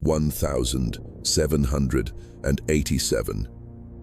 1787.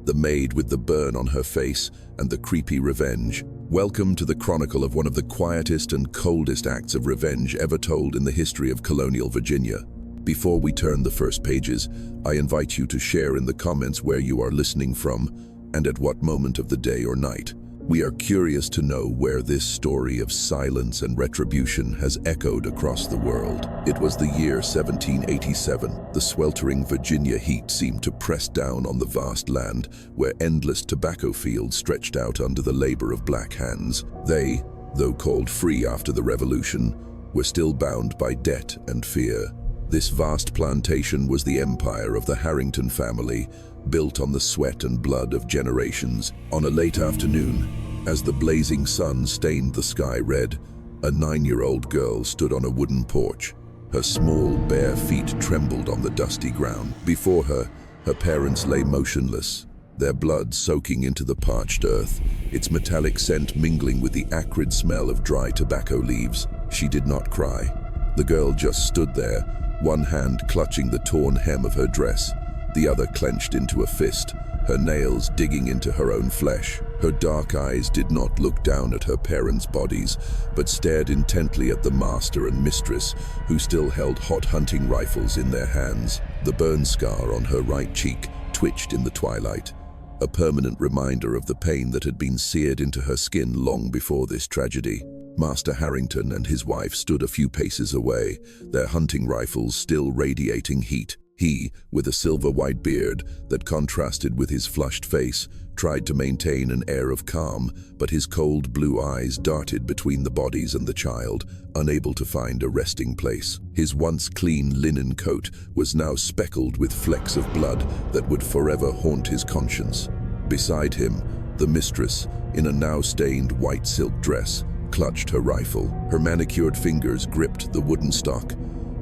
The maid with the burn on her face and the creepy revenge. Welcome to the chronicle of one of the quietest and coldest acts of revenge ever told in the history of colonial Virginia. Before we turn the first pages, I invite you to share in the comments where you are listening from and at what moment of the day or night. We are curious to know where this story of silence and retribution has echoed across the world. It was the year 1787. The sweltering Virginia heat seemed to press down on the vast land where endless tobacco fields stretched out under the labor of black hands. They, though called free after the Revolution, were still bound by debt and fear. This vast plantation was the empire of the Harrington family, built on the sweat and blood of generations. On a late afternoon, as the blazing sun stained the sky red, a 9-year-old girl stood on a wooden porch. Her small, bare feet trembled on the dusty ground. Before her, her parents lay motionless, their blood soaking into the parched earth, its metallic scent mingling with the acrid smell of dry tobacco leaves. She did not cry. The girl just stood there, one hand clutching the torn hem of her dress, the other clenched into a fist, her nails digging into her own flesh. Her dark eyes did not look down at her parents' bodies, but stared intently at the master and mistress, who still held hot hunting rifles in their hands. The burn scar on her right cheek twitched in the twilight, a permanent reminder of the pain that had been seared into her skin long before this tragedy. Master Harrington and his wife stood a few paces away, their hunting rifles still radiating heat. He, with a silver-white beard that contrasted with his flushed face, tried to maintain an air of calm, but his cold blue eyes darted between the bodies and the child, unable to find a resting place. His once clean linen coat was now speckled with flecks of blood that would forever haunt his conscience. Beside him, the mistress, in a now stained white silk dress, clutched her rifle. Her manicured fingers gripped the wooden stock.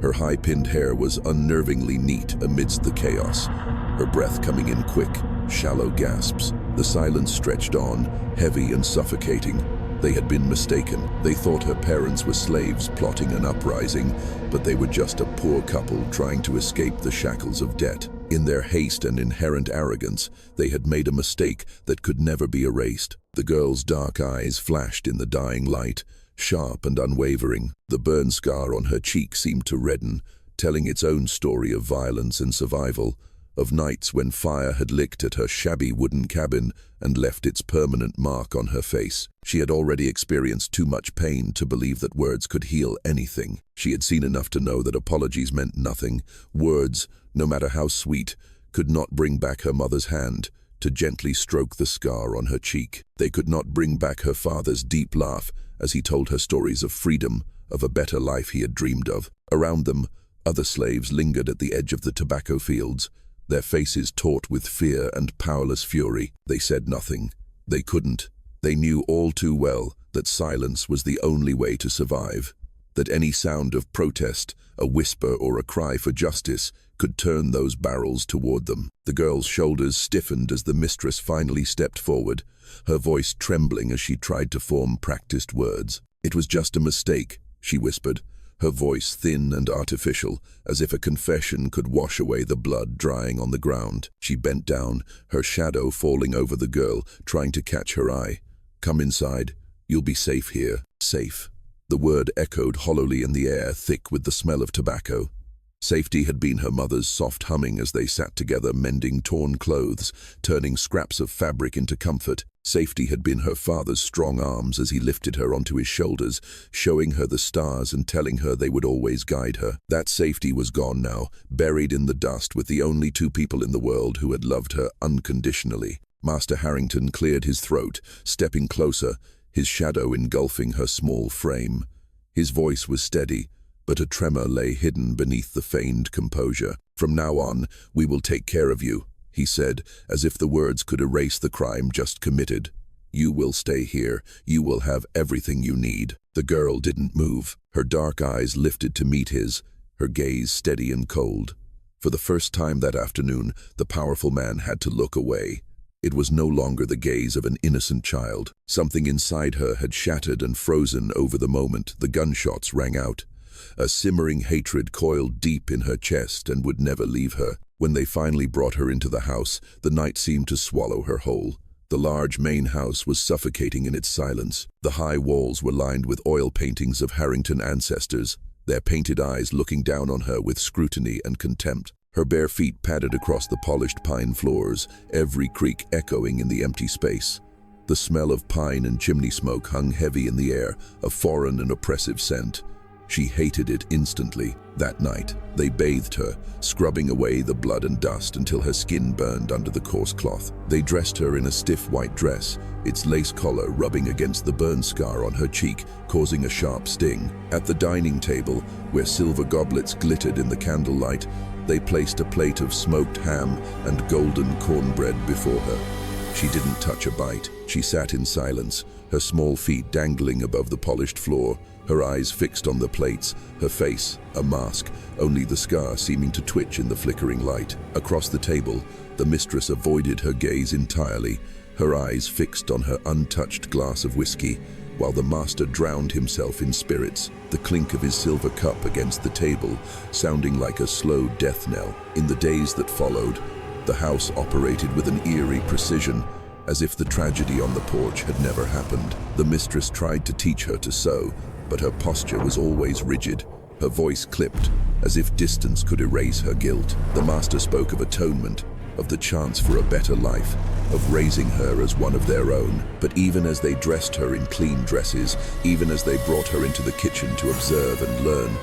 Her high-pinned hair was unnervingly neat amidst the chaos, her breath coming in quick, shallow gasps. The silence stretched on, heavy and suffocating. They had been mistaken. They thought her parents were slaves plotting an uprising, but they were just a poor couple trying to escape the shackles of debt. In their haste and inherent arrogance, they had made a mistake that could never be erased. The girl's dark eyes flashed in the dying light, sharp and unwavering. The burn scar on her cheek seemed to redden, telling its own story of violence and survival, of nights when fire had licked at her shabby wooden cabin and left its permanent mark on her face. She had already experienced too much pain to believe that words could heal anything. She had seen enough to know that apologies meant nothing. Words, no matter how sweet, could not bring back her mother's hand to gently stroke the scar on her cheek. They could not bring back her father's deep laugh as he told her stories of freedom, of a better life he had dreamed of. Around them, other slaves lingered at the edge of the tobacco fields, their faces taut with fear and powerless fury. They said nothing. They couldn't. They knew all too well that silence was the only way to survive, that any sound of protest, a whisper or a cry for justice, could turn those barrels toward them. The girl's shoulders stiffened as the mistress finally stepped forward, her voice trembling as she tried to form practiced words. "It was just a mistake," she whispered, her voice thin and artificial, as if a confession could wash away the blood drying on the ground. She bent down, her shadow falling over the girl, trying to catch her eye. "Come inside. You'll be safe here." Safe. The word echoed hollowly in the air, thick with the smell of tobacco. Safety had been her mother's soft humming as they sat together mending torn clothes, turning scraps of fabric into comfort. Safety had been her father's strong arms as he lifted her onto his shoulders, showing her the stars and telling her they would always guide her. That safety was gone now, buried in the dust with the only two people in the world who had loved her unconditionally. Master Harrington cleared his throat, stepping closer, his shadow engulfing her small frame. His voice was steady, but a tremor lay hidden beneath the feigned composure. "From now on, we will take care of you," he said, as if the words could erase the crime just committed. "You will stay here. You will have everything you need." The girl didn't move, her dark eyes lifted to meet his, her gaze steady and cold. For the first time that afternoon, the powerful man had to look away. It was no longer the gaze of an innocent child. Something inside her had shattered and frozen over the moment the gunshots rang out. A simmering hatred coiled deep in her chest and would never leave her. When they finally brought her into the house, the night seemed to swallow her whole. The large main house was suffocating in its silence. The high walls were lined with oil paintings of Harrington ancestors, their painted eyes looking down on her with scrutiny and contempt. Her bare feet padded across the polished pine floors, every creak echoing in the empty space. The smell of pine and chimney smoke hung heavy in the air, a foreign and oppressive scent. She hated it instantly. That night, they bathed her, scrubbing away the blood and dust until her skin burned under the coarse cloth. They dressed her in a stiff white dress, its lace collar rubbing against the burn scar on her cheek, causing a sharp sting. At the dining table, where silver goblets glittered in the candlelight, they placed a plate of smoked ham and golden cornbread before her. She didn't touch a bite. She sat in silence, her small feet dangling above the polished floor, her eyes fixed on the plates, her face a mask, only the scar seeming to twitch in the flickering light. Across the table, the mistress avoided her gaze entirely, her eyes fixed on her untouched glass of whiskey, while the master drowned himself in spirits, the clink of his silver cup against the table sounding like a slow death knell. In the days that followed, the house operated with an eerie precision, as if the tragedy on the porch had never happened. The mistress tried to teach her to sew, but her posture was always rigid, her voice clipped, as if distance could erase her guilt. The master spoke of atonement, of the chance for a better life, of raising her as one of their own. But even as they dressed her in clean dresses, even as they brought her into the kitchen to observe and learn,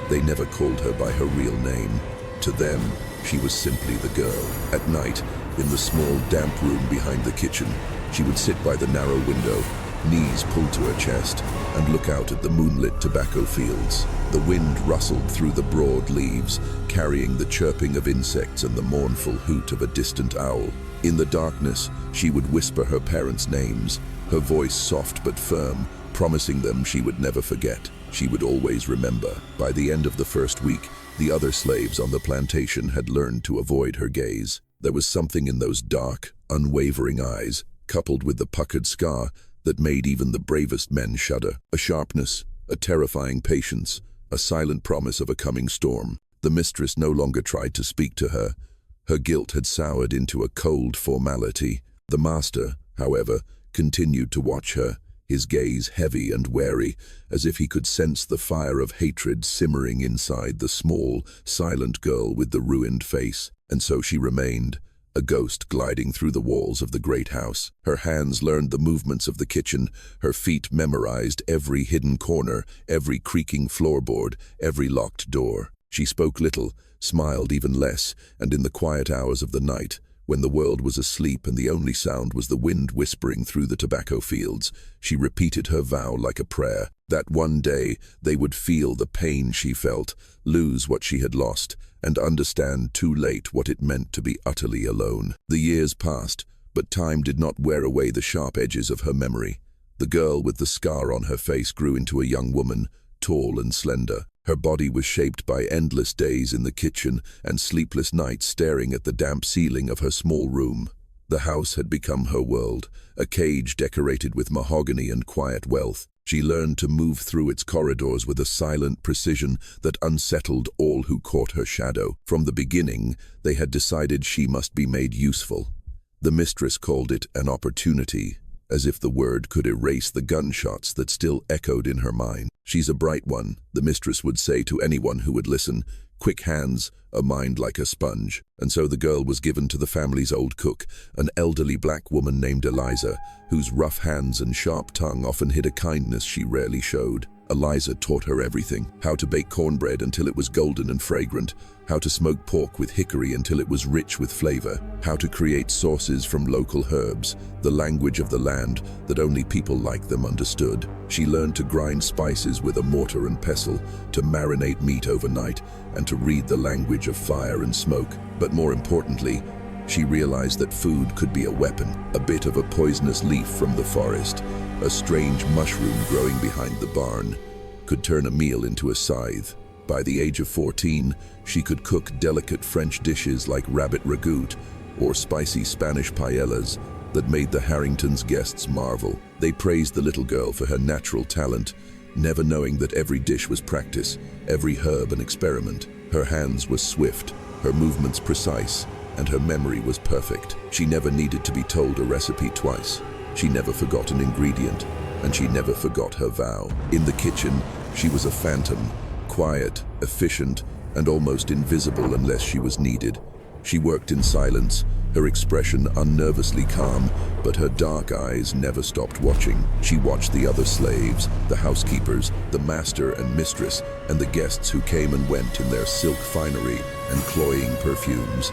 they never called her by her real name. To them, she was simply the girl. At night, in the small, damp room behind the kitchen, she would sit by the narrow window, knees pulled to her chest, and look out at the moonlit tobacco fields. The wind rustled through the broad leaves, carrying the chirping of insects and the mournful hoot of a distant owl. In the darkness, she would whisper her parents' names, her voice soft but firm, promising them she would never forget. She would always remember. By the end of the first week, the other slaves on the plantation had learned to avoid her gaze. There was something in those dark, unwavering eyes, coupled with the puckered scar, that made even the bravest men shudder. A sharpness, a terrifying patience, a silent promise of a coming storm. The mistress no longer tried to speak to her. Her guilt had soured into a cold formality. The master, however, continued to watch her, his gaze heavy and wary, as if he could sense the fire of hatred simmering inside the small, silent girl with the ruined face. And so she remained, a ghost gliding through the walls of the great house. Her hands learned the movements of the kitchen, her feet memorized every hidden corner, every creaking floorboard, every locked door. She spoke little, smiled even less, and in the quiet hours of the night, when the world was asleep and the only sound was the wind whispering through the tobacco fields, she repeated her vow like a prayer, that one day they would feel the pain she felt, lose what she had lost, and understand too late what it meant to be utterly alone. The years passed, but time did not wear away the sharp edges of her memory. The girl with the scar on her face grew into a young woman, tall and slender. Her body was shaped by endless days in the kitchen and sleepless nights staring at the damp ceiling of her small room. The house had become her world, a cage decorated with mahogany and quiet wealth. She learned to move through its corridors with a silent precision that unsettled all who caught her shadow. From the beginning, they had decided she must be made useful. The mistress called it an opportunity, as if the word could erase the gunshots that still echoed in her mind. "She's a bright one," the mistress would say to anyone who would listen. "Quick hands, a mind like a sponge." And so the girl was given to the family's old cook, an elderly black woman named Eliza, whose rough hands and sharp tongue often hid a kindness she rarely showed. Eliza taught her everything: how to bake cornbread until it was golden and fragrant, how to smoke pork with hickory until it was rich with flavor, how to create sauces from local herbs, the language of the land that only people like them understood. She learned to grind spices with a mortar and pestle, to marinate meat overnight, and to read the language of fire and smoke. But more importantly, she realized that food could be a weapon, a bit of a poisonous leaf from the forest, a strange mushroom growing behind the barn, could turn a meal into a scythe. By the age of 14, she could cook delicate French dishes like rabbit ragout or spicy Spanish paellas that made the Harringtons' guests marvel. They praised the little girl for her natural talent, never knowing that every dish was practice, every herb an experiment. Her hands were swift, her movements precise, and her memory was perfect. She never needed to be told a recipe twice. She never forgot an ingredient, and she never forgot her vow. In the kitchen, she was a phantom, quiet, efficient, and almost invisible unless she was needed. She worked in silence, her expression unnervously calm, but her dark eyes never stopped watching. She watched the other slaves, the housekeepers, the master and mistress, and the guests who came and went in their silk finery and cloying perfumes.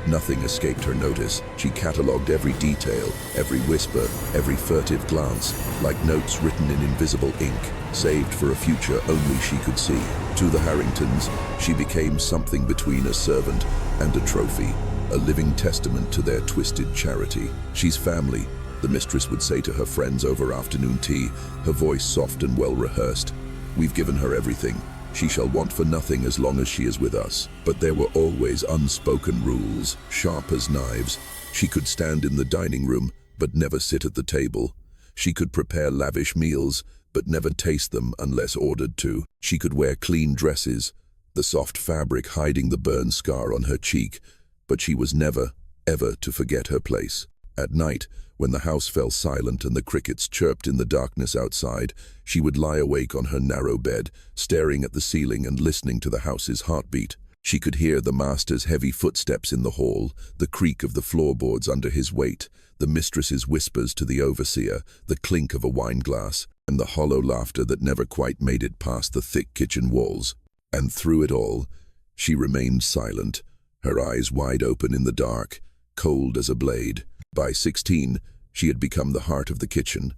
Nothing escaped her notice. She catalogued every detail, every whisper, every furtive glance, like notes written in invisible ink, saved for a future only she could see. To the Harringtons, she became something between a servant and a trophy, a living testament to their twisted charity. "She's family," the mistress would say to her friends over afternoon tea, her voice soft and well-rehearsed. "We've given her everything. She shall want for nothing as long as she is with us." But there were always unspoken rules, sharp as knives. She could stand in the dining room, but never sit at the table. She could prepare lavish meals, but never taste them unless ordered to. She could wear clean dresses, the soft fabric hiding the burn scar on her cheek, but she was never, ever to forget her place. At night, when the house fell silent and the crickets chirped in the darkness outside, she would lie awake on her narrow bed, staring at the ceiling and listening to the house's heartbeat. She could hear the master's heavy footsteps in the hall, the creak of the floorboards under his weight, the mistress's whispers to the overseer, the clink of a wineglass, and the hollow laughter that never quite made it past the thick kitchen walls. And through it all, she remained silent, her eyes wide open in the dark, cold as a blade. By 16, she had become the heart of the kitchen.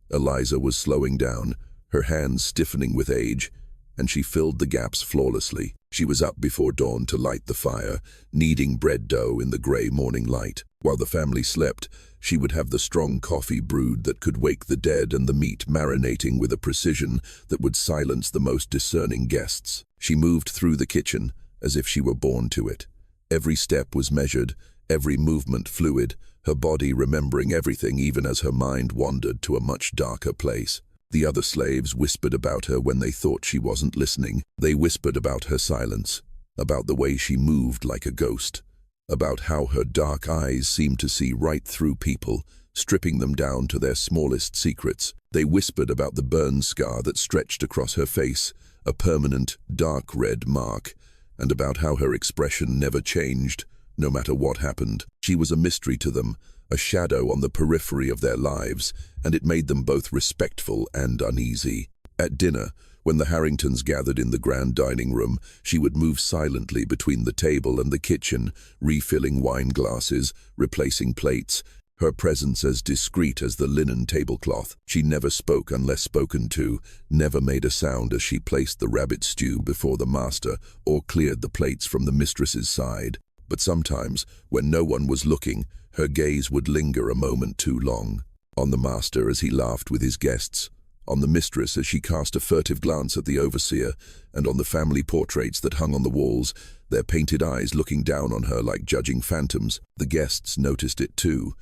Eliza was slowing down, her hands stiffening with age, and she filled the gaps flawlessly. She was up before dawn to light the fire, kneading bread dough in the grey morning light. While the family slept, she would have the strong coffee brewed that could wake the dead and the meat marinating with a precision that would silence the most discerning guests. She moved through the kitchen as if she were born to it. Every step was measured, every movement fluid, her body remembering everything even as her mind wandered to a much darker place. The other slaves whispered about her when they thought she wasn't listening. They whispered about her silence, about the way she moved like a ghost, about how her dark eyes seemed to see right through people, stripping them down to their smallest secrets. They whispered about the burn scar that stretched across her face, a permanent, dark red mark, and about how her expression never changed, no matter what happened. She was a mystery to them, a shadow on the periphery of their lives, and it made them both respectful and uneasy. At dinner, when the Harringtons gathered in the grand dining room, she would move silently between the table and the kitchen, refilling wine glasses, replacing plates, her presence as discreet as the linen tablecloth. She never spoke unless spoken to, never made a sound as she placed the rabbit stew before the master or cleared the plates from the mistress's side. But sometimes, when no one was looking, her gaze would linger a moment too long. On the master as he laughed with his guests, on the mistress as she cast a furtive glance at the overseer, and on the family portraits that hung on the walls, their painted eyes looking down on her like judging phantoms. The guests noticed it too,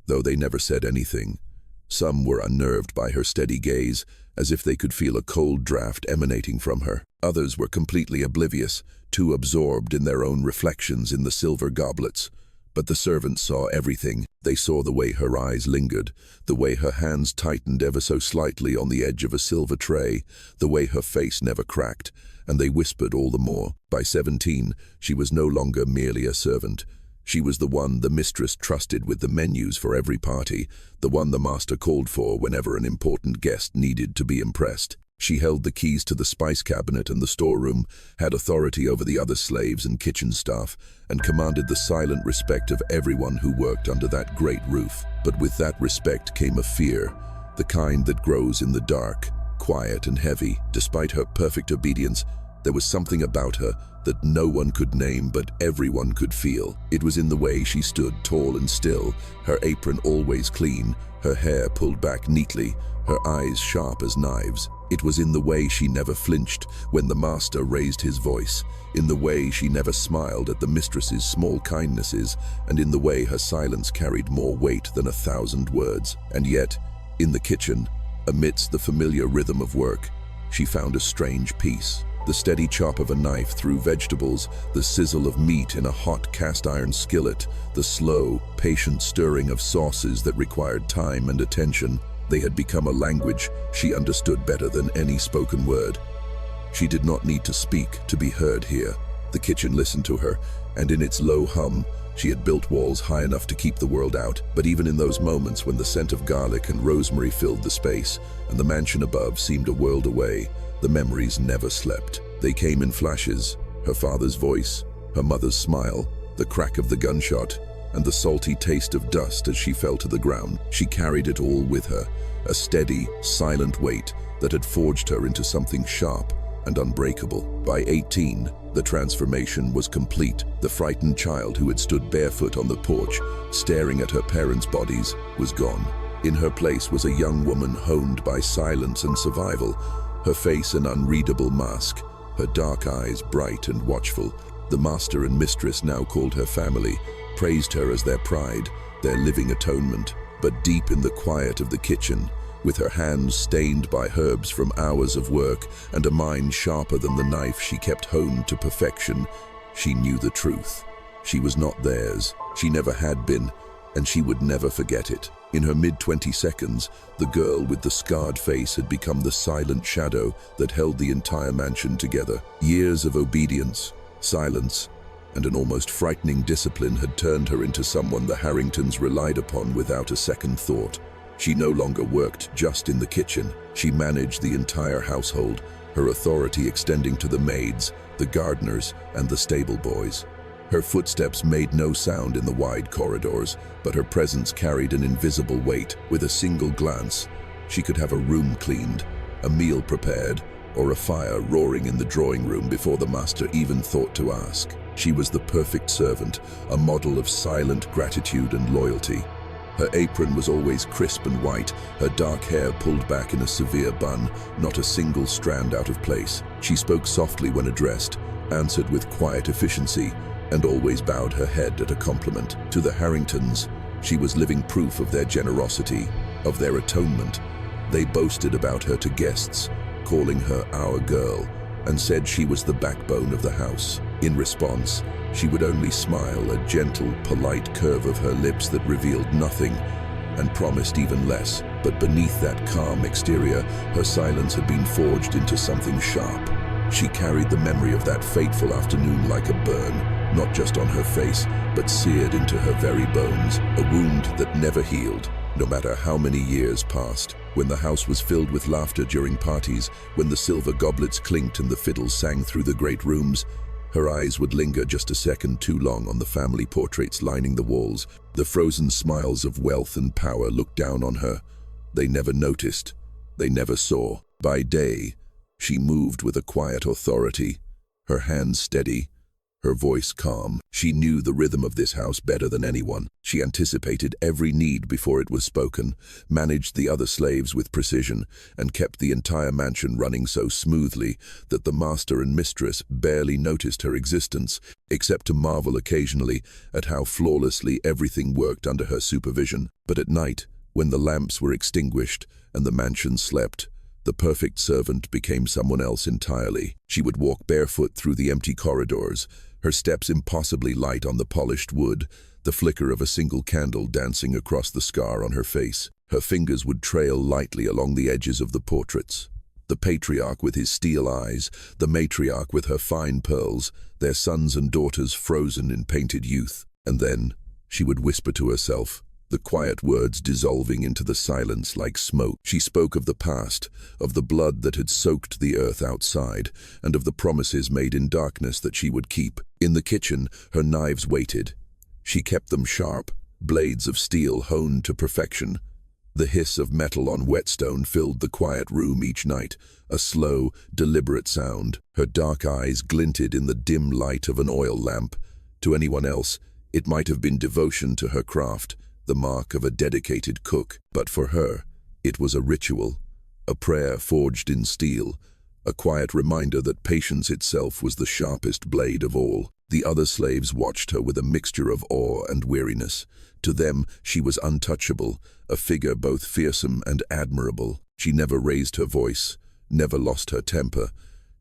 though they never said anything. Some were unnerved by her steady gaze, as if they could feel a cold draft emanating from her. Others were completely oblivious, too absorbed in their own reflections in the silver goblets. But the servants saw everything. They saw the way her eyes lingered, the way her hands tightened ever so slightly on the edge of a silver tray, the way her face never cracked, and they whispered all the more. By 17, she was no longer merely a servant. She was the one the mistress trusted with the menus for every party, the one the master called for whenever an important guest needed to be impressed. She held the keys to the spice cabinet and the storeroom, had authority over the other slaves and kitchen staff, and commanded the silent respect of everyone who worked under that great roof. But with that respect came a fear, the kind that grows in the dark, quiet and heavy. Despite her perfect obedience, there was something about her that no one could name but everyone could feel. It was in the way she stood tall and still, her apron always clean, her hair pulled back neatly, her eyes sharp as knives. It was in the way she never flinched when the master raised his voice, in the way she never smiled at the mistress's small kindnesses, and in the way her silence carried more weight than 1,000 words. And yet, in the kitchen, amidst the familiar rhythm of work, she found a strange peace. The steady chop of a knife through vegetables, the sizzle of meat in a hot cast-iron skillet, the slow, patient stirring of sauces that required time and attention. They had become a language she understood better than any spoken word. She did not need to speak to be heard here. The kitchen listened to her, and in its low hum, she had built walls high enough to keep the world out. But even in those moments when the scent of garlic and rosemary filled the space, and the mansion above seemed a world away, the memories never slept. They came in flashes: her father's voice, her mother's smile, the crack of the gunshot, and the salty taste of dust as she fell to the ground. She carried it all with her, a steady, silent weight that had forged her into something sharp and unbreakable. By 18, the transformation was complete. The frightened child who had stood barefoot on the porch, staring at her parents' bodies, was gone. In her place was a young woman honed by silence and survival, her face an unreadable mask, her dark eyes bright and watchful. The master and mistress now called her family, praised her as their pride, their living atonement. But deep in the quiet of the kitchen, with her hands stained by herbs from hours of work and a mind sharper than the knife she kept honed to perfection, she knew the truth. She was not theirs, she never had been, and she would never forget it. In her mid-20 seconds, the girl with the scarred face had become the silent shadow that held the entire mansion together. Years of obedience, silence, and an almost frightening discipline had turned her into someone the Harringtons relied upon without a second thought. She no longer worked just in the kitchen. She managed the entire household, her authority extending to the maids, the gardeners, and the stable boys. Her footsteps made no sound in the wide corridors, but her presence carried an invisible weight. With a single glance, she could have a room cleaned, a meal prepared, or a fire roaring in the drawing room before the master even thought to ask. She was the perfect servant, a model of silent gratitude and loyalty. Her apron was always crisp and white, her dark hair pulled back in a severe bun, not a single strand out of place. She spoke softly when addressed, answered with quiet efficiency, and always bowed her head at a compliment. To the Harringtons, she was living proof of their generosity, of their atonement. They boasted about her to guests, calling her our girl, and said she was the backbone of the house. In response, she would only smile, a gentle, polite curve of her lips that revealed nothing and promised even less. But beneath that calm exterior, her silence had been forged into something sharp. She carried the memory of that fateful afternoon like a burn, not just on her face, but seared into her very bones, a wound that never healed, no matter how many years passed. When the house was filled with laughter during parties, when the silver goblets clinked and the fiddles sang through the great rooms, her eyes would linger just a second too long on the family portraits lining the walls. The frozen smiles of wealth and power looked down on her. They never noticed. They never saw. By day, she moved with a quiet authority, her hands steady, her voice calm. She knew the rhythm of this house better than anyone. She anticipated every need before it was spoken, managed the other slaves with precision, and kept the entire mansion running so smoothly that the master and mistress barely noticed her existence, except to marvel occasionally at how flawlessly everything worked under her supervision. But at night, when the lamps were extinguished and the mansion slept, the perfect servant became someone else entirely. She would walk barefoot through the empty corridors, her steps impossibly light on the polished wood, the flicker of a single candle dancing across the scar on her face. Her fingers would trail lightly along the edges of the portraits. The patriarch with his steel eyes, the matriarch with her fine pearls, their sons and daughters frozen in painted youth. And then she would whisper to herself, the quiet words dissolving into the silence like smoke. She spoke of the past, of the blood that had soaked the earth outside, and of the promises made in darkness that she would keep. In the kitchen, her knives waited. She kept them sharp, blades of steel honed to perfection. The hiss of metal on whetstone filled the quiet room each night, a slow, deliberate sound. Her dark eyes glinted in the dim light of an oil lamp. To anyone else, it might have been devotion to her craft, the mark of a dedicated cook. But for her, it was a ritual, a prayer forged in steel, a quiet reminder that patience itself was the sharpest blade of all. The other slaves watched her with a mixture of awe and weariness. To them, she was untouchable, a figure both fearsome and admirable. She never raised her voice, never lost her temper,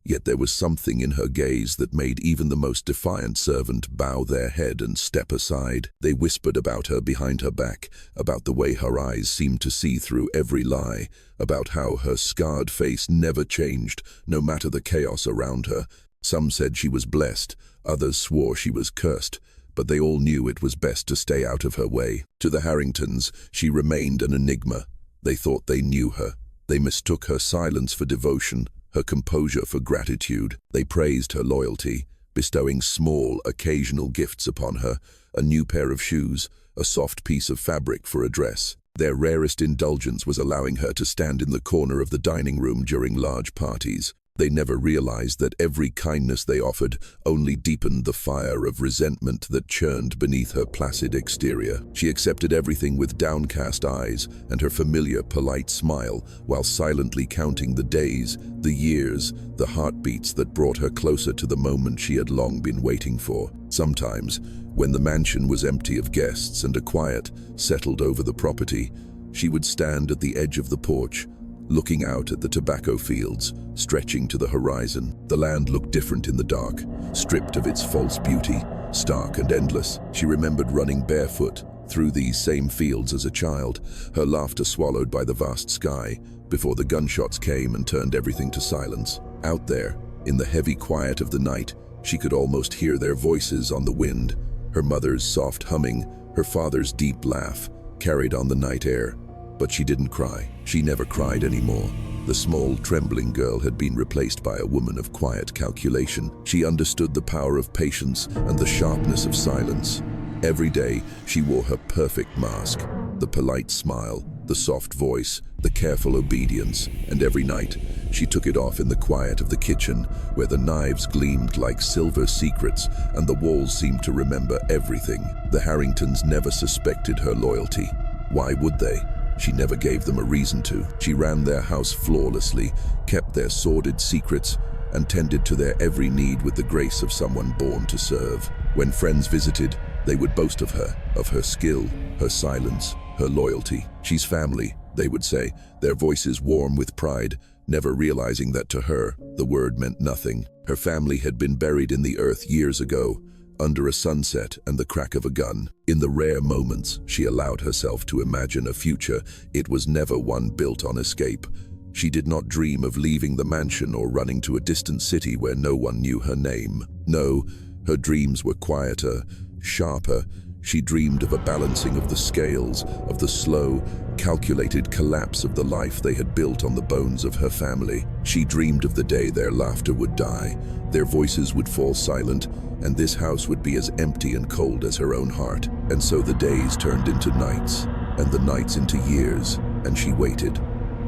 yet there was something in her gaze that made even the most defiant servant bow their head and step aside. They whispered about her behind her back, about the way her eyes seemed to see through every lie, about how her scarred face never changed, no matter the chaos around her. Some said she was blessed, others swore she was cursed, but they all knew it was best to stay out of her way. To the Harringtons, she remained an enigma. They thought they knew her. They mistook her silence for devotion, her composure for gratitude. They praised her loyalty, bestowing small, occasional gifts upon her, a new pair of shoes, a soft piece of fabric for a dress. Their rarest indulgence was allowing her to stand in the corner of the dining room during large parties. They never realized that every kindness they offered only deepened the fire of resentment that churned beneath her placid exterior. She accepted everything with downcast eyes and her familiar, polite smile, while silently counting the days, the years, the heartbeats that brought her closer to the moment she had long been waiting for. Sometimes, when the mansion was empty of guests and a quiet settled over the property, she would stand at the edge of the porch, looking out at the tobacco fields stretching to the horizon. The land looked different in the dark, stripped of its false beauty, stark and endless. She remembered running barefoot through these same fields as a child, her laughter swallowed by the vast sky, before the gunshots came and turned everything to silence. Out there, in the heavy quiet of the night, she could almost hear their voices on the wind, her mother's soft humming, her father's deep laugh, carried on the night air. But she didn't cry. She never cried anymore. The small, trembling girl had been replaced by a woman of quiet calculation. She understood the power of patience and the sharpness of silence. Every day, she wore her perfect mask, the polite smile, the soft voice, the careful obedience, and every night, she took it off in the quiet of the kitchen, where the knives gleamed like silver secrets and the walls seemed to remember everything. The Harringtons never suspected her loyalty. Why would they? She never gave them a reason to. She ran their house flawlessly, kept their sordid secrets, and tended to their every need with the grace of someone born to serve. When friends visited, they would boast of her skill, her silence, her loyalty. She's family, they would say, their voices warm with pride, never realizing that to her, the word meant nothing. Her family had been buried in the earth years ago, under a sunset and the crack of a gun. In the rare moments she allowed herself to imagine a future, it was never one built on escape. She did not dream of leaving the mansion or running to a distant city where no one knew her name. No, her dreams were quieter, sharper. She dreamed of a balancing of the scales, of the slow, calculated collapse of the life they had built on the bones of her family. She dreamed of the day their laughter would die, their voices would fall silent, and this house would be as empty and cold as her own heart. And so the days turned into nights, and the nights into years, and she waited.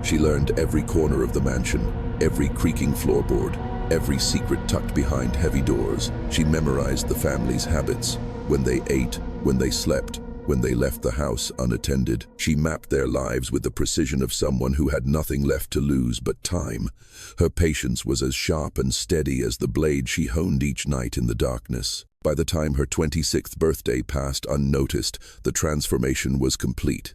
She learned every corner of the mansion, every creaking floorboard, every secret tucked behind heavy doors. She memorized the family's habits, when they ate, when they slept, when they left the house unattended. She mapped their lives with the precision of someone who had nothing left to lose but time. Her patience was as sharp and steady as the blade she honed each night in the darkness. By the time her 26th birthday passed unnoticed, the transformation was complete.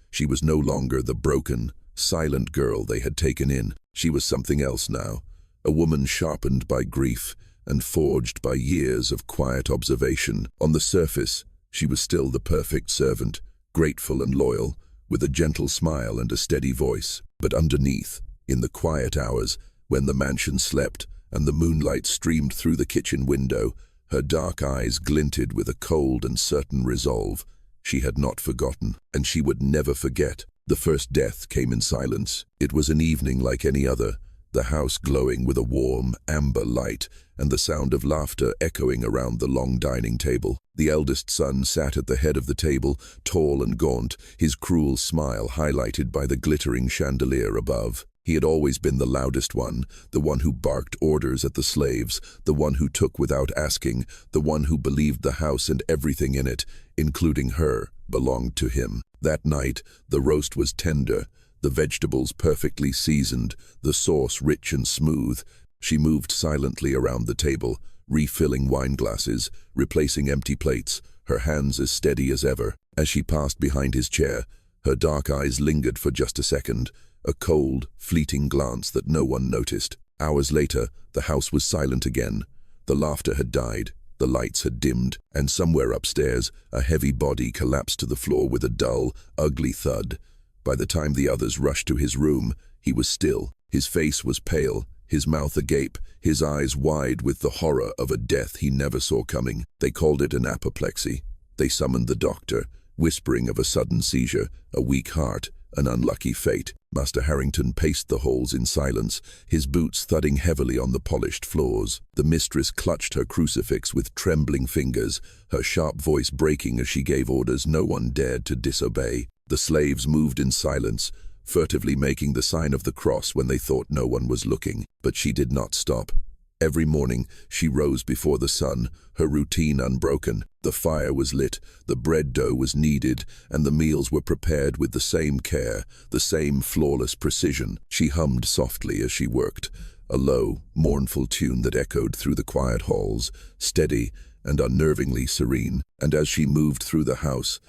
She was no longer the broken, silent girl they had taken in. She was something else now, a woman sharpened by grief and forged by years of quiet observation. On the surface, she was still the perfect servant, grateful and loyal, with a gentle smile and a steady voice. But underneath, in the quiet hours, when the mansion slept and the moonlight streamed through the kitchen window, her dark eyes glinted with a cold and certain resolve. She had not forgotten, and she would never forget. The first death came in silence. It was an evening like any other, the house glowing with a warm, amber light, and the sound of laughter echoing around the long dining table. The eldest son sat at the head of the table, tall and gaunt, his cruel smile highlighted by the glittering chandelier above. He had always been the loudest one, the one who barked orders at the slaves, the one who took without asking, the one who believed the house and everything in it, including her, belonged to him. That night, the roast was tender, the vegetables perfectly seasoned, the sauce rich and smooth. She moved silently around the table, refilling wine glasses, replacing empty plates, her hands as steady as ever. As she passed behind his chair, her dark eyes lingered for just a second, a cold, fleeting glance that no one noticed. Hours later, the house was silent again. The laughter had died, the lights had dimmed, and somewhere upstairs, a heavy body collapsed to the floor with a dull, ugly thud. By the time the others rushed to his room, he was still. His face was pale, his mouth agape, his eyes wide with the horror of a death he never saw coming. They called it an apoplexy. They summoned the doctor, whispering of a sudden seizure, a weak heart, an unlucky fate. Master Harrington paced the halls in silence, his boots thudding heavily on the polished floors. The mistress clutched her crucifix with trembling fingers, her sharp voice breaking as she gave orders no one dared to disobey. The slaves moved in silence, furtively making the sign of the cross when they thought no one was looking. But she did not stop. Every morning, she rose before the sun, her routine unbroken. The fire was lit, the bread dough was kneaded, and the meals were prepared with the same care, the same flawless precision. She hummed softly as she worked, a low, mournful tune that echoed through the quiet halls, steady and unnervingly serene. And as she moved through the house,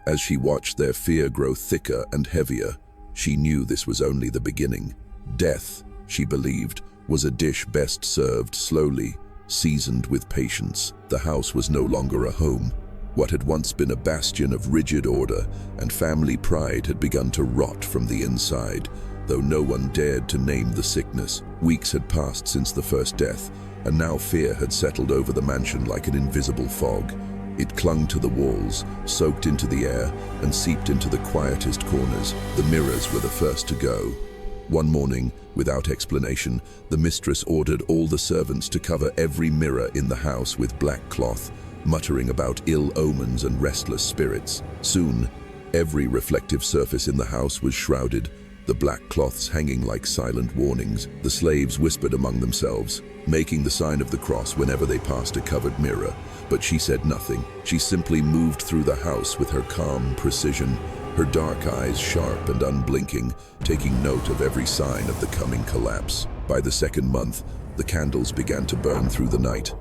as she watched their fear grow thicker and heavier, she knew this was only the beginning. Death, she believed, was a dish best served slowly, seasoned with patience. The house was no longer a home. What had once been a bastion of rigid order and family pride had begun to rot from the inside, though no one dared to name the sickness. Weeks had passed since the first death, and now fear had settled over the mansion like an invisible fog. It clung to the walls, soaked into the air, and seeped into the quietest corners. The mirrors were the first to go. One morning, without explanation, the mistress ordered all the servants to cover every mirror in the house with black cloth, muttering about ill omens and restless spirits. Soon, every reflective surface in the house was shrouded, the black cloths hanging like silent warnings. The slaves whispered among themselves, making the sign of the cross whenever they passed a covered mirror. But she said nothing. She simply moved through the house with her calm precision, her dark eyes sharp and unblinking, taking note of every sign of the coming collapse. By the second month, the candles began to burn through the night.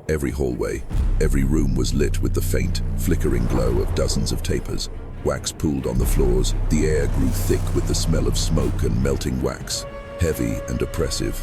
Every hallway, every room was lit with the faint, flickering glow of dozens of tapers. Wax pooled on the floors, the air grew thick with the smell of smoke and melting wax, heavy and oppressive.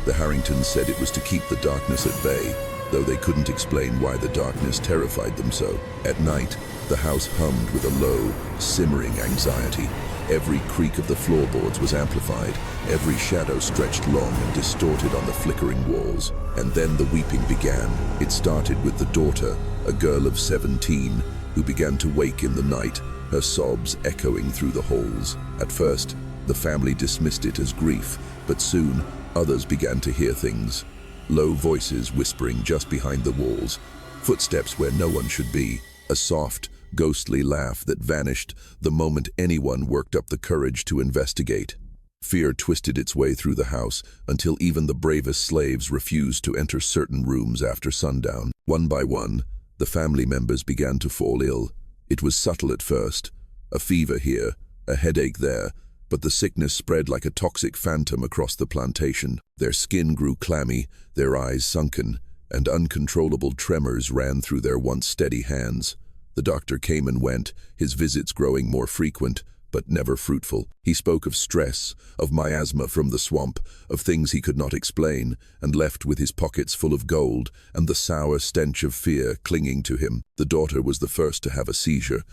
The Harringtons said it was to keep the darkness at bay, though they couldn't explain why the darkness terrified them so. At night, the house hummed with a low, simmering anxiety. Every creak of the floorboards was amplified, every shadow stretched long and distorted on the flickering walls. And then the weeping began. It started with the daughter, a girl of 17, who began to wake in the night, her sobs echoing through the halls. At first, the family dismissed it as grief, but soon others began to hear things. Low voices whispering just behind the walls, footsteps where no one should be, a soft, ghostly laugh that vanished the moment anyone worked up the courage to investigate. Fear twisted its way through the house until even the bravest slaves refused to enter certain rooms after sundown. One by one, the family members began to fall ill. It was subtle at first, a fever here, a headache there, but the sickness spread like a toxic phantom across the plantation. Their skin grew clammy, their eyes sunken, and uncontrollable tremors ran through their once steady hands. The doctor came and went, his visits growing more frequent, but never fruitful. He spoke of stress, of miasma from the swamp, of things he could not explain, and left with his pockets full of gold and the sour stench of fear clinging to him. The daughter was the first to have a seizure,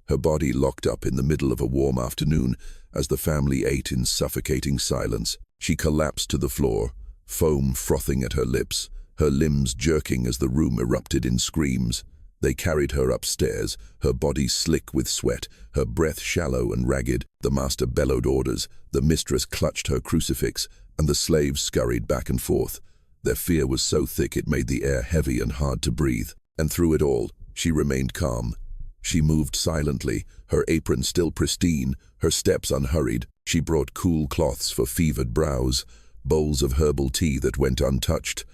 her body locked up in the middle of a warm afternoon as the family ate in suffocating silence. She collapsed to the floor, foam frothing at her lips, her limbs jerking as the room erupted in screams. They carried her upstairs, her body slick with sweat, her breath shallow and ragged. The master bellowed orders, the mistress clutched her crucifix, and the slaves scurried back and forth. Their fear was so thick it made the air heavy and hard to breathe. And through it all, she remained calm. She moved silently, her apron still pristine, her steps unhurried. She brought cool cloths for fevered brows, bowls of herbal tea that went untouched,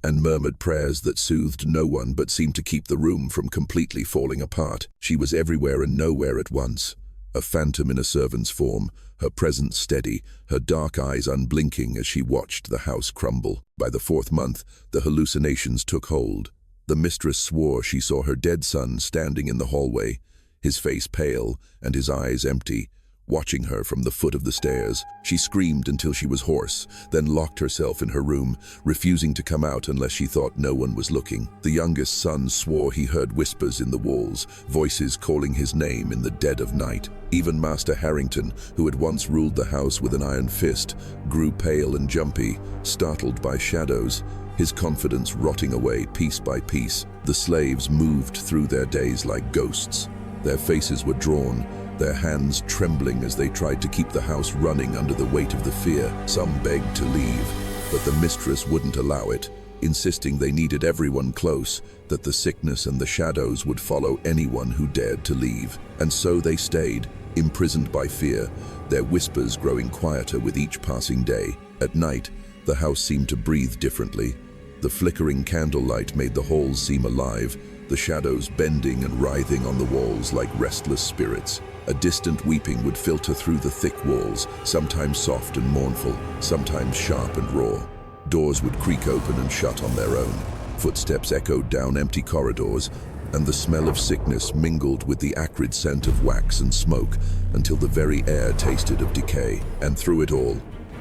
and murmured prayers that soothed no one but seemed to keep the room from completely falling apart. She was everywhere and nowhere at once, a phantom in a servant's form, her presence steady, her dark eyes unblinking as she watched the house crumble. By the fourth month, the hallucinations took hold. The mistress swore she saw her dead son standing in the hallway, his face pale and his eyes empty, watching her from the foot of the stairs. She screamed until she was hoarse, then locked herself in her room, refusing to come out unless she thought no one was looking. The youngest son swore he heard whispers in the walls, voices calling his name in the dead of night. Even Master Harrington, who had once ruled the house with an iron fist, grew pale and jumpy, startled by shadows, his confidence rotting away piece by piece. The slaves moved through their days like ghosts. Their faces were drawn, their hands trembling as they tried to keep the house running under the weight of the fear. Some begged to leave, but the mistress wouldn't allow it, insisting they needed everyone close, that the sickness and the shadows would follow anyone who dared to leave. And so they stayed, imprisoned by fear, their whispers growing quieter with each passing day. At night, the house seemed to breathe differently. The flickering candlelight made the halls seem alive, the shadows bending and writhing on the walls like restless spirits. A distant weeping would filter through the thick walls, sometimes soft and mournful, sometimes sharp and raw. Doors would creak open and shut on their own. Footsteps echoed down empty corridors, and the smell of sickness mingled with the acrid scent of wax and smoke until the very air tasted of decay. And through it all,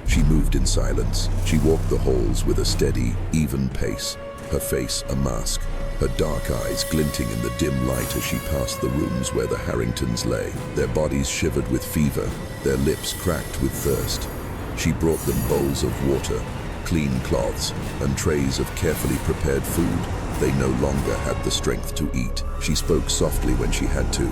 she moved in silence. She walked the halls with a steady, even pace, her face a mask, her dark eyes glinting in the dim light as she passed the rooms where the Harringtons lay. Their bodies shivered with fever, their lips cracked with thirst. She brought them bowls of water, clean cloths, and trays of carefully prepared food they no longer had the strength to eat. She spoke softly when she had to,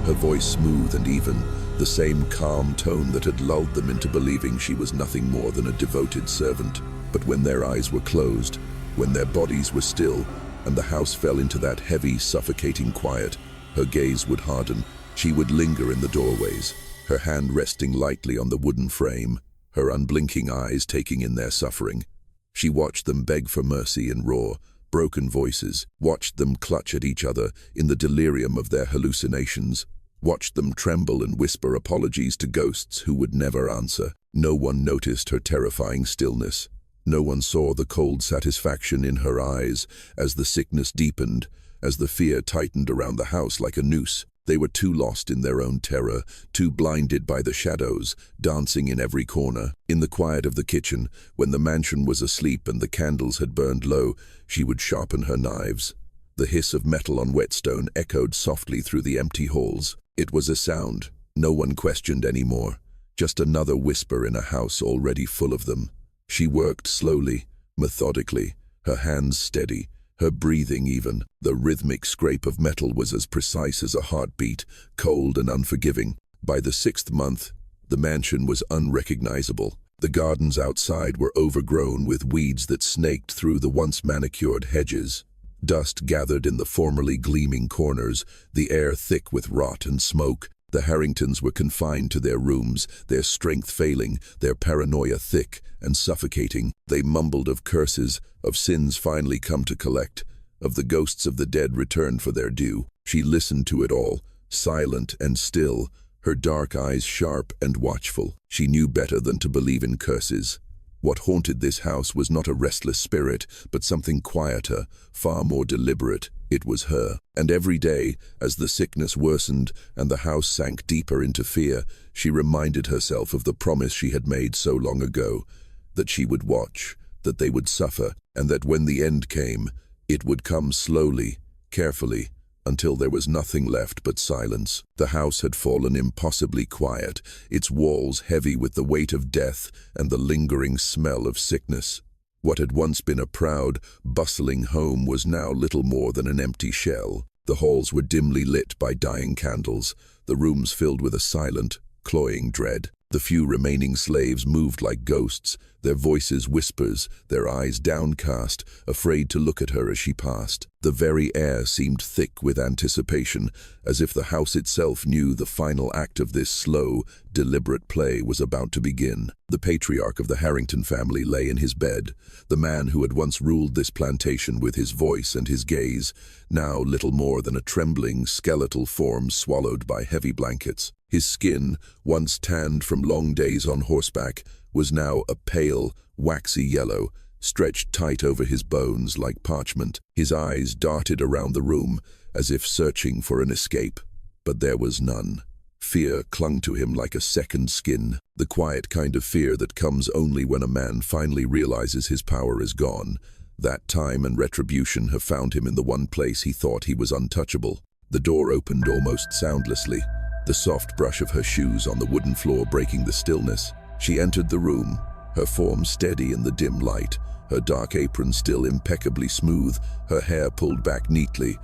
her voice smooth and even, the same calm tone that had lulled them into believing she was nothing more than a devoted servant. But when their eyes were closed, when their bodies were still, and the house fell into that heavy, suffocating quiet, her gaze would harden. She would linger in the doorways, her hand resting lightly on the wooden frame, her unblinking eyes taking in their suffering. She watched them beg for mercy in raw, broken voices, watched them clutch at each other in the delirium of their hallucinations, watched them tremble and whisper apologies to ghosts who would never answer. No one noticed her terrifying stillness. No one saw the cold satisfaction in her eyes as the sickness deepened, as the fear tightened around the house like a noose. They were too lost in their own terror, too blinded by the shadows, dancing in every corner. In the quiet of the kitchen, when the mansion was asleep and the candles had burned low, she would sharpen her knives. The hiss of metal on whetstone echoed softly through the empty halls. It was a sound no one questioned anymore, just another whisper in a house already full of them. She worked slowly, methodically, her hands steady, her breathing even. The rhythmic scrape of metal was as precise as a heartbeat, cold and unforgiving. By the 6th month, the mansion was unrecognizable. The gardens outside were overgrown with weeds that snaked through the once manicured hedges. Dust gathered in the formerly gleaming corners, the air thick with rot and smoke. The Harringtons were confined to their rooms, their strength failing, their paranoia thick and suffocating. They mumbled of curses, of sins finally come to collect, of the ghosts of the dead returned for their due. She listened to it all, silent and still, her dark eyes sharp and watchful. She knew better than to believe in curses. What haunted this house was not a restless spirit, but something quieter, far more deliberate. It was her. And every day, as the sickness worsened and the house sank deeper into fear, she reminded herself of the promise she had made so long ago, that she would watch, that they would suffer, and that when the end came, it would come slowly, carefully, until there was nothing left but silence. The house had fallen impossibly quiet, its walls heavy with the weight of death and the lingering smell of sickness. What had once been a proud, bustling home was now little more than an empty shell. The halls were dimly lit by dying candles, the rooms filled with a silent, cloying dread. The few remaining slaves moved like ghosts, their voices whispers, their eyes downcast, afraid to look at her as she passed. The very air seemed thick with anticipation, as if the house itself knew the final act of this slow, deliberate play was about to begin. The patriarch of the Harrington family lay in his bed, the man who had once ruled this plantation with his voice and his gaze, now little more than a trembling, skeletal form swallowed by heavy blankets. His skin, once tanned from long days on horseback, was now a pale, waxy yellow, stretched tight over his bones like parchment. His eyes darted around the room, as if searching for an escape, but there was none. Fear clung to him like a second skin, the quiet kind of fear that comes only when a man finally realizes his power is gone. That time and retribution have found him in the one place he thought he was untouchable. The door opened almost soundlessly, the soft brush of her shoes on the wooden floor breaking the stillness. She entered the room, her form steady in the dim light, her dark apron still impeccably smooth, her hair pulled back neatly.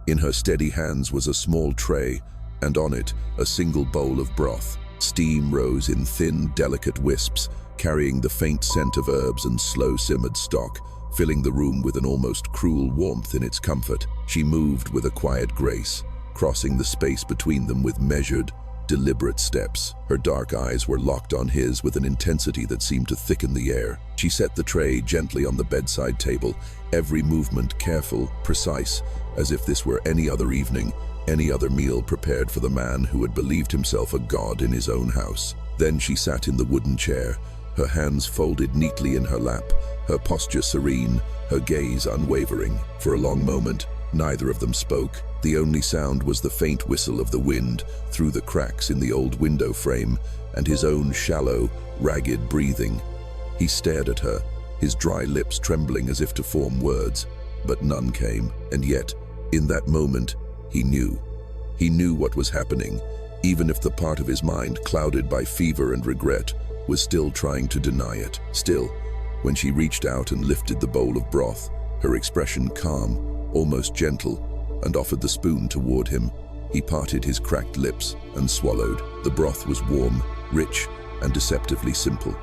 In her steady hands was a small tray, and on it a single bowl of broth. Steam rose in thin, delicate wisps, carrying the faint scent of herbs and slow-simmered stock, filling the room with an almost cruel warmth in its comfort. She moved with a quiet grace, crossing the space between them with measured, deliberate steps. Her dark eyes were locked on his with an intensity that seemed to thicken the air. She set the tray gently on the bedside table, every movement careful, precise, as if this were any other evening, any other meal prepared for the man who had believed himself a god in his own house. Then she sat in the wooden chair, her hands folded neatly in her lap, her posture serene, her gaze unwavering. For a long moment, neither of them spoke. The only sound was the faint whistle of the wind through the cracks in the old window frame and his own shallow, ragged breathing. He stared at her, his dry lips trembling as if to form words, but none came. And yet, in that moment, he knew. He knew what was happening, even if the part of his mind clouded by fever and regret was still trying to deny it. Still, when she reached out and lifted the bowl of broth, her expression calm, almost gentle, and offered the spoon toward him, he parted his cracked lips and swallowed. The broth was warm, rich, and deceptively simple.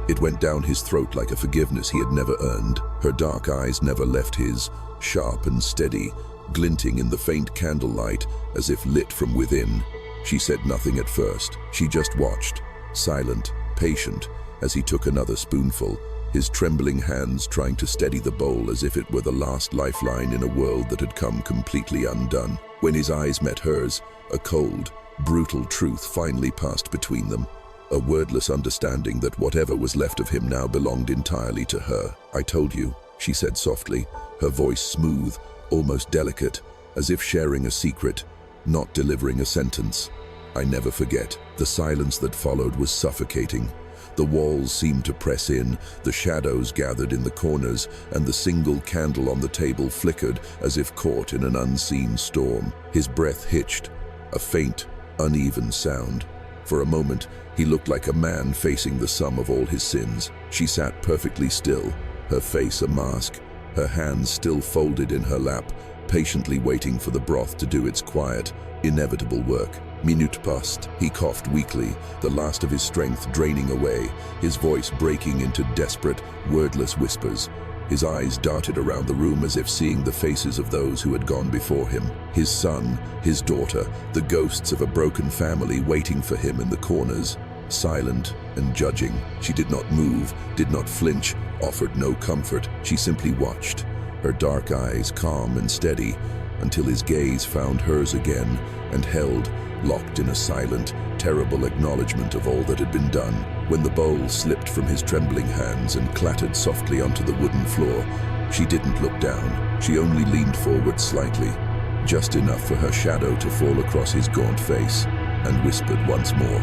It went down his throat like a forgiveness he had never earned. Her dark eyes never left his, sharp and steady, glinting in the faint candlelight as if lit from within. She said nothing at first. She just watched, silent, patient, as he took another spoonful, his trembling hands trying to steady the bowl as if it were the last lifeline in a world that had come completely undone. When his eyes met hers, a cold, brutal truth finally passed between them, a wordless understanding that whatever was left of him now belonged entirely to her. "I told you," she said softly, her voice smooth, almost delicate, as if sharing a secret, not delivering a sentence. "I never forget." The silence that followed was suffocating. The walls seemed to press in, the shadows gathered in the corners, and the single candle on the table flickered as if caught in an unseen storm. His breath hitched, a faint, uneven sound. For a moment, he looked like a man facing the sum of all his sins. She sat perfectly still, her face a mask, her hands still folded in her lap, patiently waiting for the broth to do its quiet, inevitable work. Minute passed. He coughed weakly, the last of his strength draining away, his voice breaking into desperate, wordless whispers. His eyes darted around the room as if seeing the faces of those who had gone before him. His son, his daughter, the ghosts of a broken family waiting for him in the corners, silent and judging. She did not move, did not flinch, offered no comfort. She simply watched, her dark eyes calm and steady, until his gaze found hers again and held, locked in a silent, terrible acknowledgement of all that had been done. When the bowl slipped from his trembling hands and clattered softly onto the wooden floor, she didn't look down. She only leaned forward slightly, just enough for her shadow to fall across his gaunt face, and whispered once more,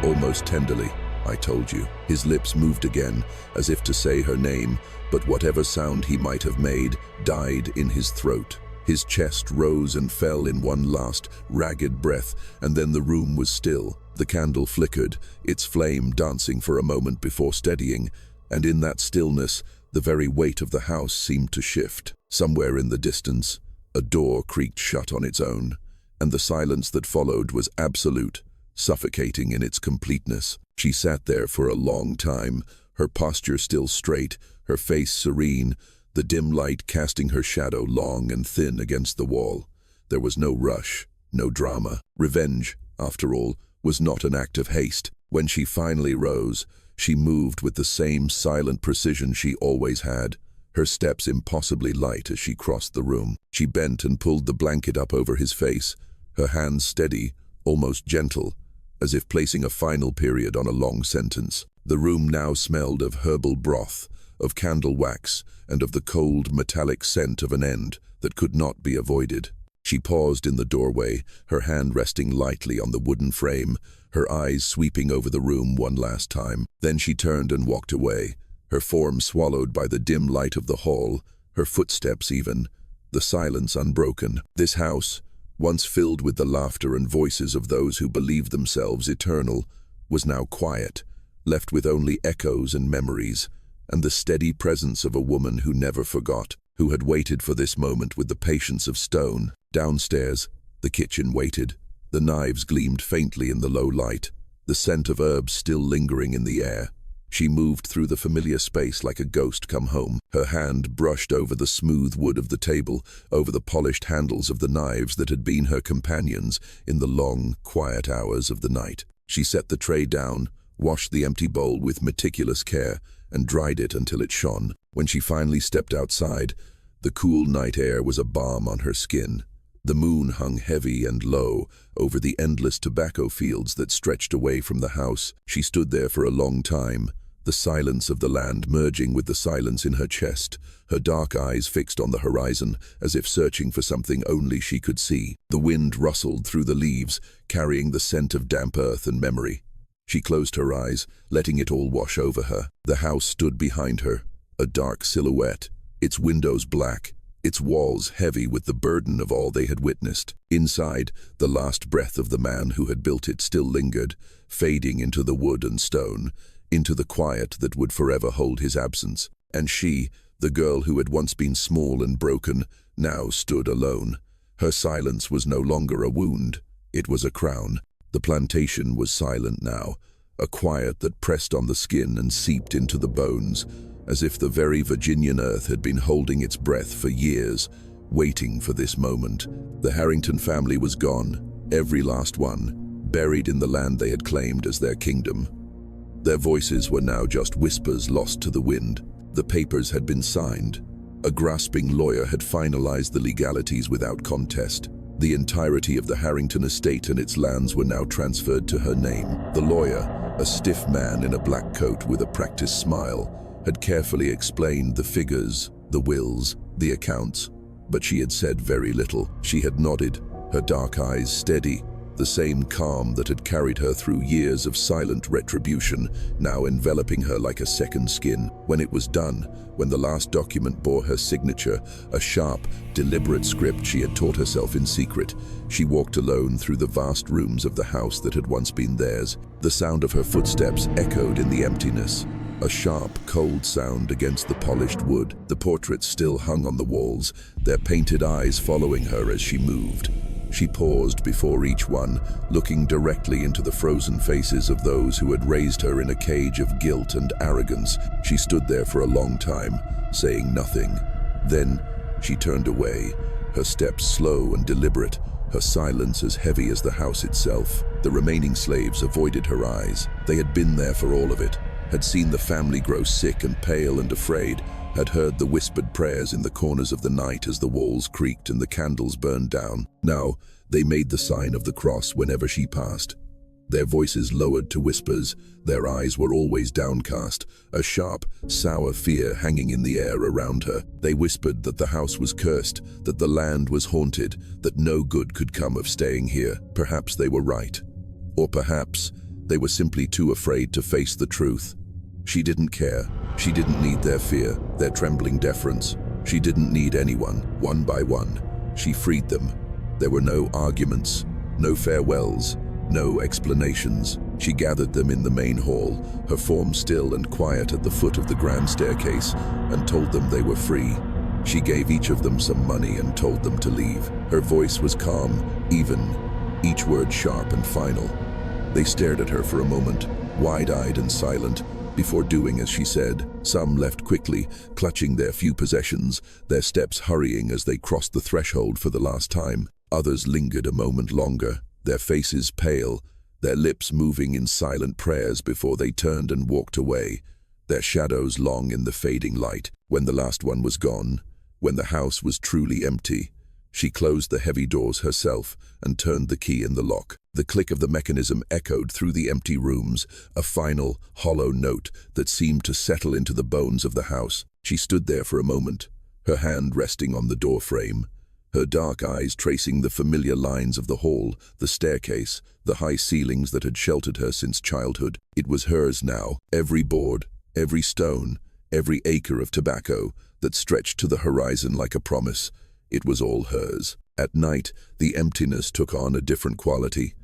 almost tenderly, "I told you." His lips moved again, as if to say her name, but whatever sound he might have made died in his throat. His chest rose and fell in one last, ragged breath, and then the room was still. The candle flickered, its flame dancing for a moment before steadying, and in that stillness, the very weight of the house seemed to shift. Somewhere in the distance, a door creaked shut on its own, and the silence that followed was absolute, suffocating in its completeness. She sat there for a long time, her posture still straight, her face serene, the dim light casting her shadow long and thin against the wall. There was no rush, no drama. Revenge, after all, was not an act of haste. When she finally rose, she moved with the same silent precision she always had, her steps impossibly light as she crossed the room. She bent and pulled the blanket up over his face, her hands steady, almost gentle, as if placing a final period on a long sentence. The room now smelled of herbal broth, of candle wax, and of the cold, metallic scent of an end that could not be avoided. She paused in the doorway, her hand resting lightly on the wooden frame, her eyes sweeping over the room one last time. Then she turned and walked away, her form swallowed by the dim light of the hall, her footsteps even, the silence unbroken. This house, once filled with the laughter and voices of those who believed themselves eternal, was now quiet, left with only echoes and memories, and the steady presence of a woman who never forgot, who had waited for this moment with the patience of stone. Downstairs, the kitchen waited. The knives gleamed faintly in the low light, the scent of herbs still lingering in the air. She moved through the familiar space like a ghost come home. Her hand brushed over the smooth wood of the table, over the polished handles of the knives that had been her companions in the long, quiet hours of the night. She set the tray down, washed the empty bowl with meticulous care, and dried it until it shone. When she finally stepped outside, the cool night air was a balm on her skin. The moon hung heavy and low over the endless tobacco fields that stretched away from the house. She stood there for a long time, the silence of the land merging with the silence in her chest, her dark eyes fixed on the horizon, as if searching for something only she could see. The wind rustled through the leaves, carrying the scent of damp earth and memory. She closed her eyes, letting it all wash over her. The house stood behind her, a dark silhouette, its windows black, its walls heavy with the burden of all they had witnessed. Inside, the last breath of the man who had built it still lingered, fading into the wood and stone, into the quiet that would forever hold his absence. And she, the girl who had once been small and broken, now stood alone. Her silence was no longer a wound, it was a crown. The plantation was silent now, a quiet that pressed on the skin and seeped into the bones, as if the very Virginian earth had been holding its breath for years, waiting for this moment. The Harrington family was gone, every last one, buried in the land they had claimed as their kingdom. Their voices were now just whispers lost to the wind. The papers had been signed. A grasping lawyer had finalized the legalities without contest. The entirety of the Harrington estate and its lands were now transferred to her name. The lawyer, a stiff man in a black coat with a practiced smile, had carefully explained the figures, the wills, the accounts, but she had said very little. She had nodded, her dark eyes steady, the same calm that had carried her through years of silent retribution, now enveloping her like a second skin. When it was done, when the last document bore her signature, a sharp, deliberate script she had taught herself in secret, she walked alone through the vast rooms of the house that had once been theirs. The sound of her footsteps echoed in the emptiness, a sharp, cold sound against the polished wood. The portraits still hung on the walls, their painted eyes following her as she moved. She paused before each one, looking directly into the frozen faces of those who had raised her in a cage of guilt and arrogance. She stood there for a long time, saying nothing. Then she turned away, her steps slow and deliberate, her silence as heavy as the house itself. The remaining slaves avoided her eyes. They had been there for all of it, had seen the family grow sick and pale and afraid, had heard the whispered prayers in the corners of the night as the walls creaked and the candles burned down. Now, they made the sign of the cross whenever she passed. Their voices lowered to whispers, their eyes were always downcast, a sharp, sour fear hanging in the air around her. They whispered that the house was cursed, that the land was haunted, that no good could come of staying here. Perhaps they were right. Or perhaps they were simply too afraid to face the truth. She didn't care. She didn't need their fear, their trembling deference. She didn't need anyone. One by one, she freed them. There were no arguments, no farewells, no explanations. She gathered them in the main hall, her form still and quiet at the foot of the grand staircase, and told them they were free. She gave each of them some money and told them to leave. Her voice was calm, even, each word sharp and final. They stared at her for a moment, wide-eyed and silent, before doing as she said. Some left quickly, clutching their few possessions, their steps hurrying as they crossed the threshold for the last time. Others lingered a moment longer, their faces pale, their lips moving in silent prayers before they turned and walked away, their shadows long in the fading light. When the last one was gone, when the house was truly empty, she closed the heavy doors herself and turned the key in the lock. The click of the mechanism echoed through the empty rooms, a final, hollow note that seemed to settle into the bones of the house. She stood there for a moment, her hand resting on the door frame, her dark eyes tracing the familiar lines of the hall, the staircase, the high ceilings that had sheltered her since childhood. It was hers now, every board, every stone, every acre of tobacco that stretched to the horizon like a promise. It was all hers. At night, the emptiness took on a different quality.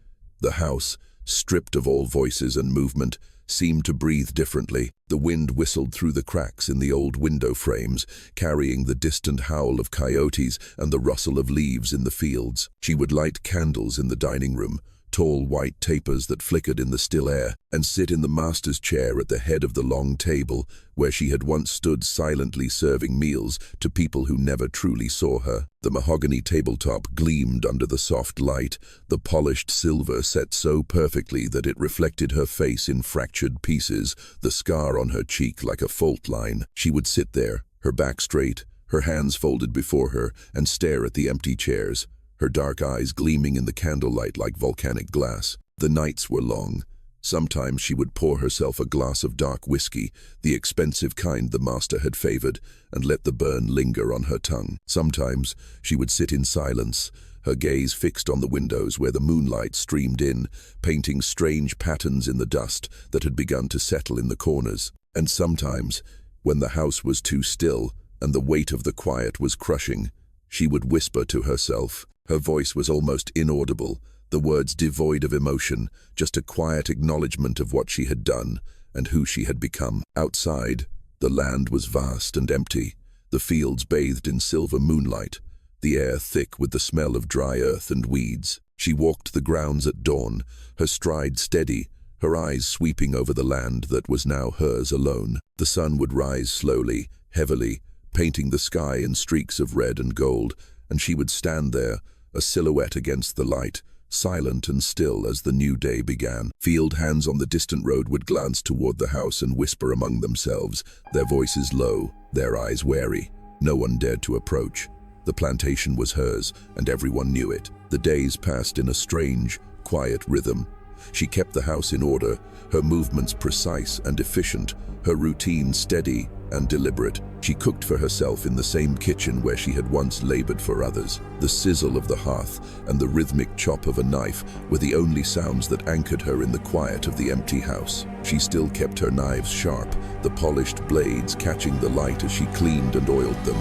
The house, stripped of all voices and movement, seemed to breathe differently. The wind whistled through the cracks in the old window frames, carrying the distant howl of coyotes and the rustle of leaves in the fields. She would light candles in the dining room, tall white tapers that flickered in the still air, and sit in the master's chair at the head of the long table where she had once stood silently serving meals to people who never truly saw her. The mahogany tabletop gleamed under the soft light, the polished silver set so perfectly that it reflected her face in fractured pieces, the scar on her cheek like a fault line. She would sit there, her back straight, her hands folded before her, and stare at the empty chairs, her dark eyes gleaming in the candlelight like volcanic glass. The nights were long. Sometimes she would pour herself a glass of dark whiskey, the expensive kind the master had favored, and let the burn linger on her tongue. Sometimes she would sit in silence, her gaze fixed on the windows where the moonlight streamed in, painting strange patterns in the dust that had begun to settle in the corners. And sometimes, when the house was too still and the weight of the quiet was crushing, she would whisper to herself. Her voice was almost inaudible, the words devoid of emotion, just a quiet acknowledgement of what she had done and who she had become. Outside, the land was vast and empty, the fields bathed in silver moonlight, the air thick with the smell of dry earth and weeds. She walked the grounds at dawn, her stride steady, her eyes sweeping over the land that was now hers alone. The sun would rise slowly, heavily, painting the sky in streaks of red and gold, and she would stand there, a silhouette against the light, silent and still as the new day began. Field hands on the distant road would glance toward the house and whisper among themselves, their voices low, their eyes wary. No one dared to approach. The plantation was hers, and everyone knew it. The days passed in a strange, quiet rhythm. She kept the house in order, her movements precise and efficient, her routine steady and deliberate. She cooked for herself in the same kitchen where she had once labored for others. The sizzle of the hearth and the rhythmic chop of a knife were the only sounds that anchored her in the quiet of the empty house. She still kept her knives sharp, the polished blades catching the light as she cleaned and oiled them,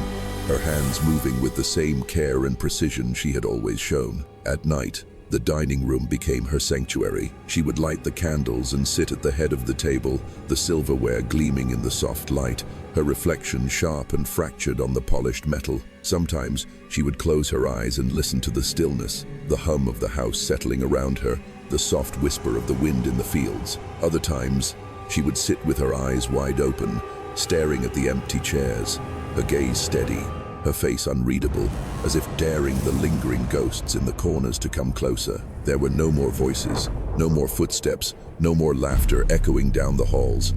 her hands moving with the same care and precision she had always shown. At night, the dining room became her sanctuary. She would light the candles and sit at the head of the table, the silverware gleaming in the soft light, her reflection sharp and fractured on the polished metal. Sometimes she would close her eyes and listen to the stillness, the hum of the house settling around her, the soft whisper of the wind in the fields. Other times, she would sit with her eyes wide open, staring at the empty chairs, her gaze steady, her face unreadable, as if daring the lingering ghosts in the corners to come closer. There were no more voices, no more footsteps, no more laughter echoing down the halls.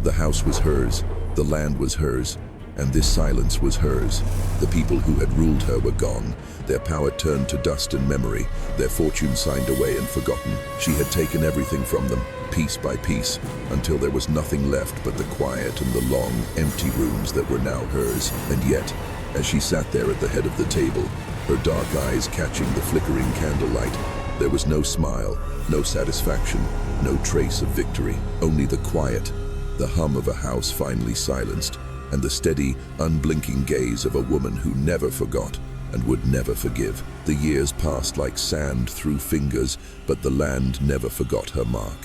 The house was hers, the land was hers, and this silence was hers. The people who had ruled her were gone, their power turned to dust and memory, their fortune signed away and forgotten. She had taken everything from them, piece by piece, until there was nothing left but the quiet and the long, empty rooms that were now hers. And yet, as she sat there at the head of the table, her dark eyes catching the flickering candlelight, there was no smile, no satisfaction, no trace of victory, only the quiet, the hum of a house finally silenced, and the steady, unblinking gaze of a woman who never forgot and would never forgive. The years passed like sand through fingers, but the land never forgot her mark.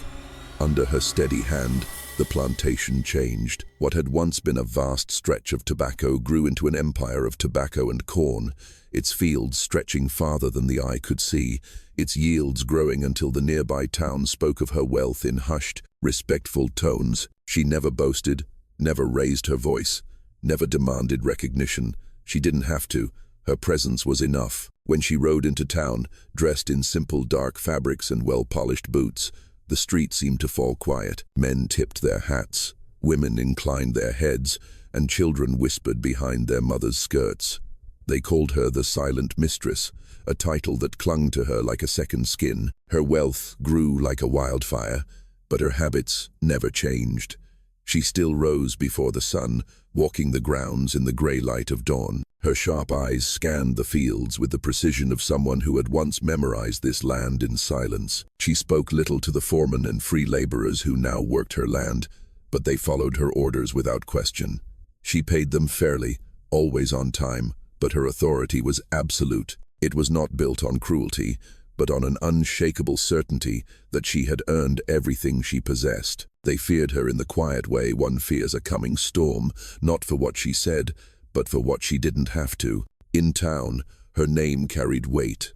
Under her steady hand, the plantation changed. What had once been a vast stretch of tobacco grew into an empire of tobacco and corn, its fields stretching farther than the eye could see, its yields growing until the nearby town spoke of her wealth in hushed, respectful tones. She never boasted, never raised her voice, never demanded recognition. She didn't have to. Her presence was enough. When she rode into town, dressed in simple dark fabrics and well-polished boots, the street seemed to fall quiet. Men tipped their hats, women inclined their heads, and children whispered behind their mothers' skirts. They called her the Silent Mistress, a title that clung to her like a second skin. Her wealth grew like a wildfire, but her habits never changed. She still rose before the sun, walking the grounds in the grey light of dawn. Her sharp eyes scanned the fields with the precision of someone who had once memorized this land in silence. She spoke little to the foremen and free laborers who now worked her land, but they followed her orders without question. She paid them fairly, always on time, but her authority was absolute. It was not built on cruelty, but on an unshakable certainty that she had earned everything she possessed. They feared her in the quiet way one fears a coming storm, not for what she said, but for what she didn't have to. In town, her name carried weight.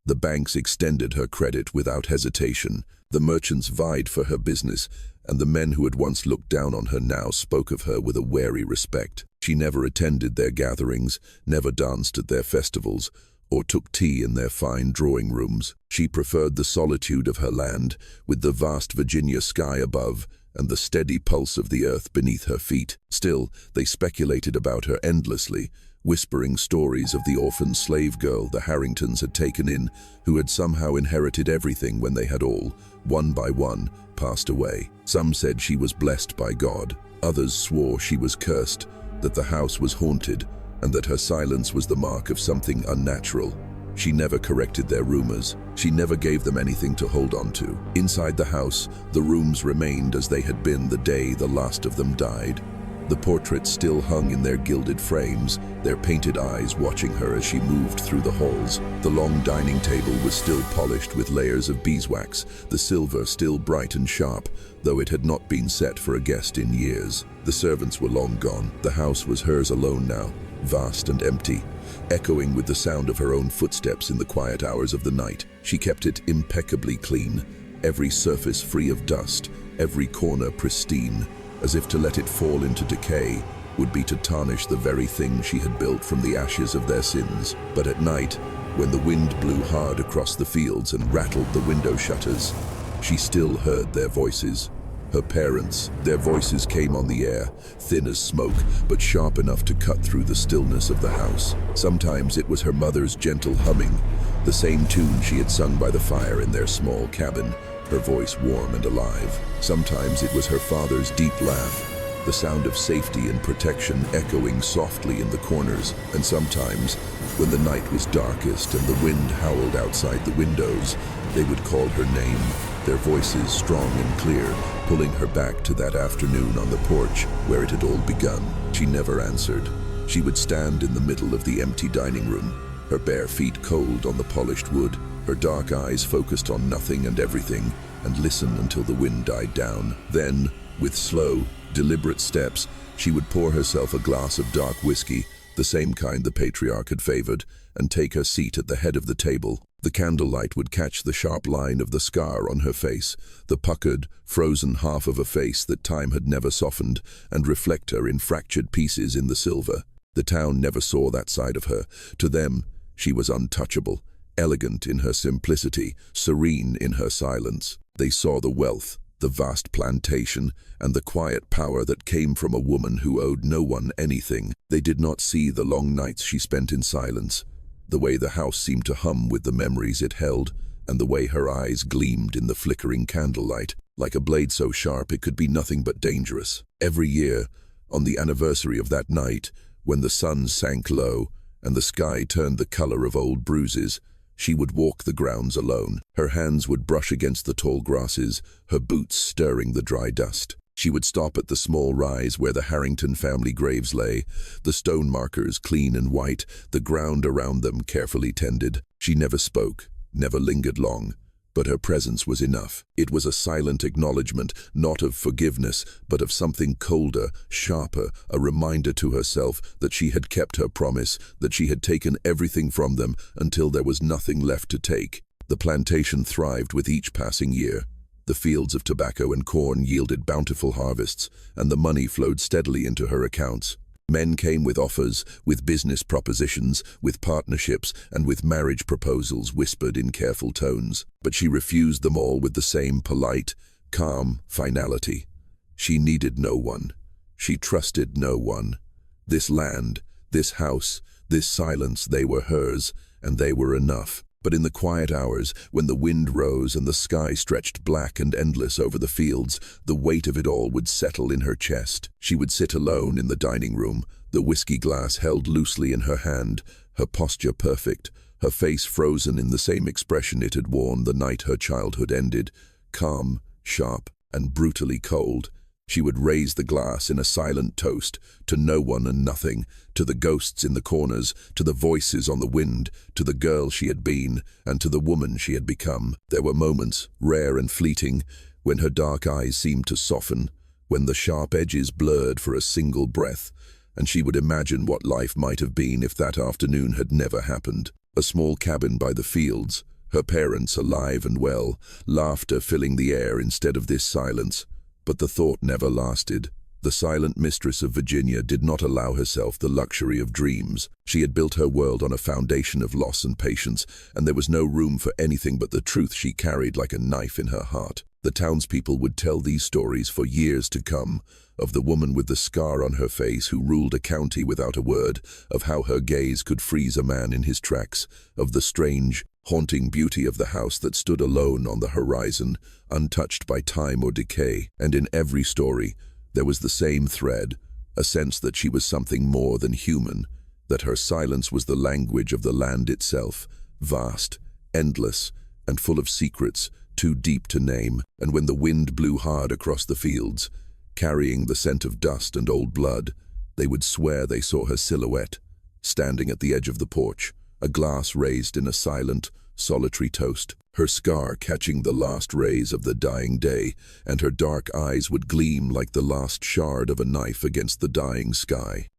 The banks extended her credit without hesitation. The merchants vied for her business, and the men who had once looked down on her now spoke of her with a wary respect. She never attended their gatherings, never danced at their festivals, or took tea in their fine drawing rooms. She preferred the solitude of her land, with the vast Virginia sky above and the steady pulse of the earth beneath her feet. Still, they speculated about her endlessly, whispering stories of the orphan slave girl the Harringtons had taken in, who had somehow inherited everything when they had all, one by one, passed away. Some said she was blessed by God. Others swore she was cursed, that the house was haunted, and that her silence was the mark of something unnatural. She never corrected their rumors. She never gave them anything to hold on to. Inside the house, the rooms remained as they had been the day the last of them died. The portraits still hung in their gilded frames, their painted eyes watching her as she moved through the halls. The long dining table was still polished with layers of beeswax, the silver still bright and sharp, though it had not been set for a guest in years. The servants were long gone. The house was hers alone now, vast and empty, echoing with the sound of her own footsteps in the quiet hours of the night. She kept it impeccably clean, every surface free of dust, every corner pristine, as if to let it fall into decay would be to tarnish the very thing she had built from the ashes of their sins. But at night, when the wind blew hard across the fields and rattled the window shutters, she still heard their voices. Her parents, their voices came on the air, thin as smoke, but sharp enough to cut through the stillness of the house. Sometimes it was her mother's gentle humming, the same tune she had sung by the fire in their small cabin, her voice warm and alive. Sometimes it was her father's deep laugh, the sound of safety and protection echoing softly in the corners. And sometimes, when the night was darkest and the wind howled outside the windows, they would call her name, their voices strong and clear, pulling her back to that afternoon on the porch where it had all begun. She never answered. She would stand in the middle of the empty dining room, her bare feet cold on the polished wood, her dark eyes focused on nothing and everything, and listen until the wind died down. Then, with slow, deliberate steps, she would pour herself a glass of dark whiskey, the same kind the patriarch had favored, and take her seat at the head of the table. The candlelight would catch the sharp line of the scar on her face, the puckered, frozen half of a face that time had never softened, and reflect her in fractured pieces in the silver. The town never saw that side of her. To them, she was untouchable, elegant in her simplicity, serene in her silence. They saw the wealth, the vast plantation, and the quiet power that came from a woman who owed no one anything. They did not see the long nights she spent in silence, the way the house seemed to hum with the memories it held, and the way her eyes gleamed in the flickering candlelight, like a blade so sharp it could be nothing but dangerous. Every year, on the anniversary of that night, when the sun sank low and the sky turned the color of old bruises, she would walk the grounds alone. Her hands would brush against the tall grasses, her boots stirring the dry dust. She would stop at the small rise where the Harrington family graves lay, the stone markers clean and white, the ground around them carefully tended. She never spoke, never lingered long, but her presence was enough. It was a silent acknowledgement, not of forgiveness, but of something colder, sharper, a reminder to herself that she had kept her promise, that she had taken everything from them until there was nothing left to take. The plantation thrived with each passing year. The fields of tobacco and corn yielded bountiful harvests, and the money flowed steadily into her accounts. Men came with offers, with business propositions, with partnerships, and with marriage proposals whispered in careful tones. But she refused them all with the same polite, calm finality. She needed no one. She trusted no one. This land, this house, this silence, they were hers, and they were enough. But in the quiet hours, when the wind rose and the sky stretched black and endless over the fields, the weight of it all would settle in her chest. She would sit alone in the dining room, the whiskey glass held loosely in her hand, her posture perfect, her face frozen in the same expression it had worn the night her childhood ended, calm, sharp, and brutally cold. She would raise the glass in a silent toast, to no one and nothing, to the ghosts in the corners, to the voices on the wind, to the girl she had been, and to the woman she had become. There were moments, rare and fleeting, when her dark eyes seemed to soften, when the sharp edges blurred for a single breath, and she would imagine what life might have been if that afternoon had never happened. A small cabin by the fields, her parents alive and well, laughter filling the air instead of this silence. But the thought never lasted. The silent mistress of Virginia did not allow herself the luxury of dreams. She had built her world on a foundation of loss and patience, and there was no room for anything but the truth she carried like a knife in her heart. The townspeople would tell these stories for years to come, of the woman with the scar on her face who ruled a county without a word, of how her gaze could freeze a man in his tracks, of the strange, haunting beauty of the house that stood alone on the horizon, untouched by time or decay. And in every story, there was the same thread, a sense that she was something more than human, that her silence was the language of the land itself, vast, endless, and full of secrets, too deep to name. And when the wind blew hard across the fields, carrying the scent of dust and old blood, they would swear they saw her silhouette, standing at the edge of the porch, a glass raised in a silent, solitary toast, her scar catching the last rays of the dying day, and her dark eyes would gleam like the last shard of a knife against the dying sky.